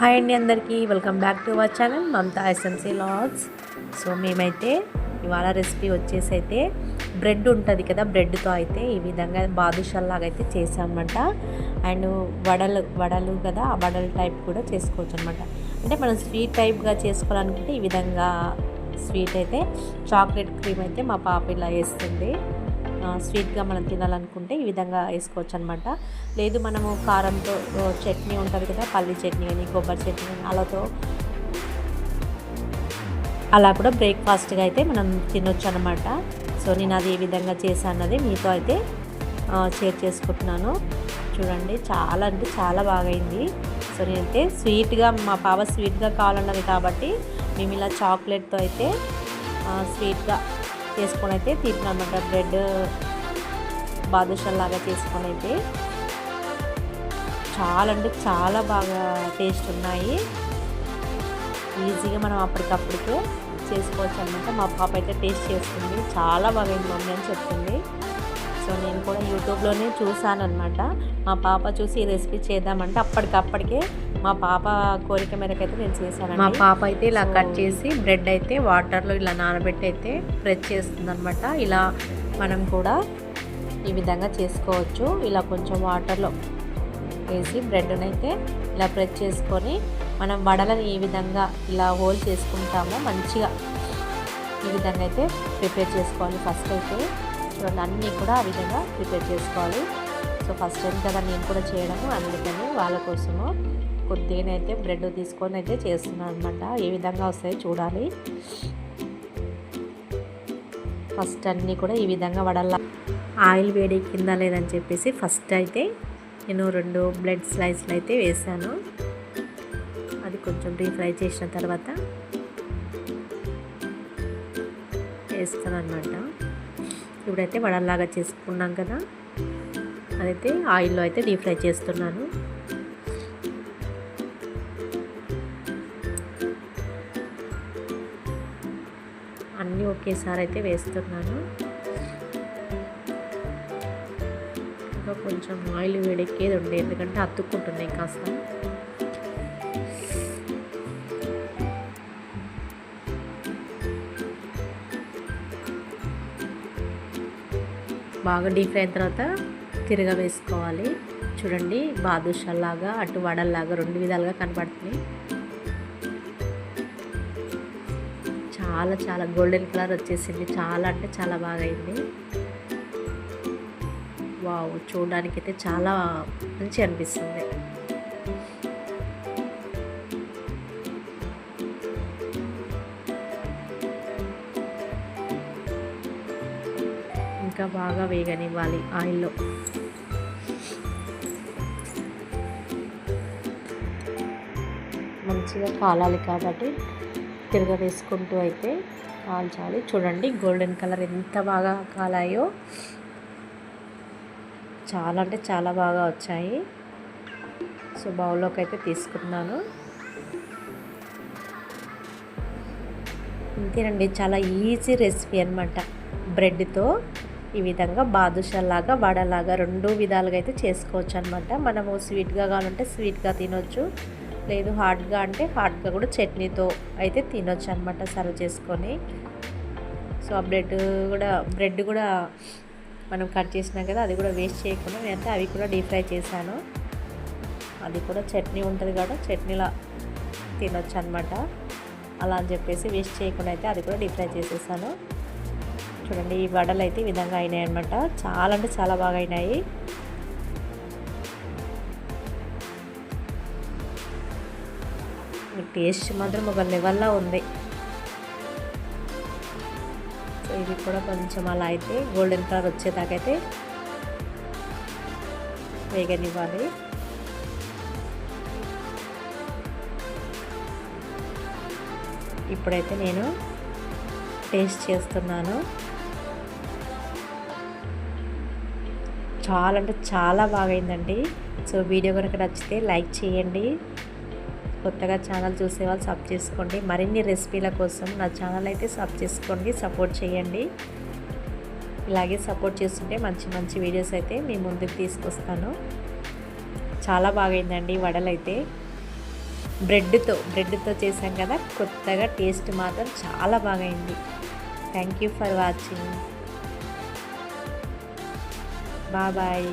Hi అండి అందరికీ welcome back to our channel Mamata SMC logs. So మేమైతే ఇవాళ రెసిపీ వచ్చేసి అయితే బ్రెడ్ ఉంటుంది కదా, బ్రెడ్తో అయితే ఈ విధంగా బాదుషాల్లాగా అయితే చేసామన్నమాట. అండ్ వడలు కదా, ఆ వడల టైప్ కూడా చేసుకోవచ్చు అనమాట. అంటే మనం స్వీట్ టైప్గా చేసుకోవాలనుకుంటే ఈ విధంగా స్వీట్ అయితే చాక్లెట్ క్రీమ్ అయితే మా పాప ఇలా వేస్తుంది. స్వీట్గా మనం తినాలనుకుంటే ఈ విధంగా వేసుకోవచ్చు అనమాట. లేదు మనము కారంతో చట్నీ ఉంటుంది కదా, పల్లి చట్నీ కానీ కొబ్బరి చట్నీ కానీ అలా కూడా బ్రేక్ఫాస్ట్గా అయితే మనం తినొచ్చు అనమాట. సో నేను అది ఏ విధంగా చేశాను అన్నది మీతో అయితే షేర్ చేసుకుంటున్నాను. చూడండి, చాలా అంటే చాలా బాగా అయింది. సో నేనైతే స్వీట్గా, మా పాప స్వీట్గా కావాలన్నది కాబట్టి మేము ఇలా చాక్లెట్తో అయితే స్వీట్గా చేసుకొని అయితే తింటున్నాం అన్నమాట. బ్రెడ్ బాదుషాల్లాగా చేసుకొని అయితే చాలా అంటే చాలా బాగా టేస్ట్ ఉన్నాయి. ఈజీగా మనం అప్పటికప్పటికే చేసుకోవచ్చు అనమాట. మా పాప అయితే టేస్ట్ చేస్తుంది, చాలా బాగైంది మమ్మీ అని చెప్తుంది. సో నేను కూడా యూట్యూబ్లోనే చూసాను అనమాట. మా పాప చూసి ఈ రెసిపీ చేద్దామంటే అప్పటికప్పటికే మా పాప కోరిక మేరకు అయితే నేను చేశాను. మా పాప అయితే ఇలా కట్ చేసి బ్రెడ్ అయితే వాటర్లో ఇలా నానబెట్టి అయితే ప్రెస్ చేస్తుంది అనమాట. ఇలా మనం కూడా ఈ విధంగా చేసుకోవచ్చు. ఇలా కొంచెం వాటర్లో వేసి బ్రెడ్ని అయితే ఇలా ప్రెస్ చేసుకొని మనం వడలని ఈ విధంగా ఇలా హోల్ చేసుకుంటామో మంచిగా ఈ విధంగా అయితే ప్రిపేర్ చేసుకోవాలి. ఫస్ట్ అయితే చూడండి, అన్నీ కూడా ఆ విధంగా ప్రిపేర్ చేసుకోవాలి. సో ఫస్ట్ టైం కదా నేను కూడా చేయడము, అందుకని వాళ్ళ కోసము కొద్దిగానైతే బ్రెడ్ తీసుకొని అయితే చేస్తున్నాను అనమాట. ఏ విధంగా వస్తాయో చూడాలి. ఫస్ట్ అన్నీ కూడా ఈ విధంగా వడల్లా ఆయిల్ వేడి కింద లేదని చెప్పేసి ఫస్ట్ అయితే నేను 2 బ్రెడ్ స్లైస్లు అయితే వేసాను. అది కొంచెం డీప్ ఫ్రై చేసిన తర్వాత వేస్తాను అనమాట. ఇప్పుడైతే వడల్లాగా చేసుకున్నాం కదా, అదైతే ఆయిల్లో అయితే డీప్ ఫ్రై చేస్తున్నాను. అన్నీ ఒకేసారి అయితే వేస్తున్నాను. ఇంకా కొంచెం ఆయిల్ వేడెక్కేది ఉండే, ఎందుకంటే అతుక్కుంటున్నాయి కాస్త. బాగా డీప్ ఫ్రై అయిన తర్వాత తిరగ వేసుకోవాలి. చూడండి, బాదుషాల్లాగా అటు వడల్లాగా 2 విధాలుగా కనపడుతుంది. చాలా చాలా గోల్డెన్ కలర్ వచ్చేసింది. చాలా అంటే చాలా బాగా అయింది. వావ్, చూడడానికైతే చాలా మంచి అనిపిస్తుంది. ఇంకా బాగా వేగనివ్వాలి ఆయిల్లో. మంచిగా కాలాలి కాబట్టి తిరగవేసుకుంటూ అయితే కాల్చాలి. చూడండి, గోల్డెన్ కలర్ ఎంత బాగా కాలాయో, చాలా అంటే చాలా బాగా వచ్చాయి. సో బౌల్లోకి అయితే తీసుకున్నాను. ఇంతేనండి, చాలా ఈజీ రెసిపీ అనమాట. బ్రెడ్తో ఈ విధంగా బాదుషాల్లాగా వడలాగా 2 విధాలుగా అయితే చేసుకోవచ్చు అనమాట. మనము స్వీట్గా కావాలంటే స్వీట్గా తినొచ్చు, లేదు హాట్గా అంటే హాట్గా కూడా చట్నీతో అయితే తినొచ్చు అనమాట, సర్వ్ చేసుకొని. సో ఆ బ్రెడ్ కూడా మనం కట్ చేసినాం కదా, అది కూడా వేస్ట్ చేయకుండా నేనైతే అవి కూడా డీప్ ఫ్రై చేశాను. అది కూడా చట్నీ ఉంటుంది కదా, చట్నీలా తినొచ్చు అనమాట. అలా అని చెప్పేసి వేస్ట్ చేయకుండా అయితే అది కూడా డీప్ ఫ్రై చేసేసాను. చూడండి, ఈ వడలు అయితే ఈ విధంగా అయినాయి అనమాట. చాలా అంటే చాలా బాగా అయినాయి. టేస్ట్ మాత్రం ఒక లెవెల్లో ఉంది. సో ఇది కూడా కొంచెం అలా అయితే గోల్డెన్ కలర్ వచ్చేదాకైతే వేగనివ్వాలి. ఇప్పుడైతే నేను టేస్ట్ చేస్తున్నాను. చాలా అంటే చాలా బాగైందండి. సో వీడియో కనుక నచ్చితే లైక్ చేయండి. కొత్తగా ఛానల్ చూసేవాళ్ళు సబ్ చేసుకోండి. మరిన్ని రెసిపీల కోసం నా ఛానల్ అయితే సబ్ చేసుకోండి, సపోర్ట్ చేయండి. ఇలాగే సపోర్ట్ చేస్తుంటే మంచి మంచి వీడియోస్ అయితే మీ ముందుకు తీసుకొస్తాను. చాలా బాగైందండి వడలైతే. బ్రెడ్తో చేసాం కదా, కొత్తగా టేస్ట్ మాత్రం చాలా బాగైంది. Thank you for watching. Bye.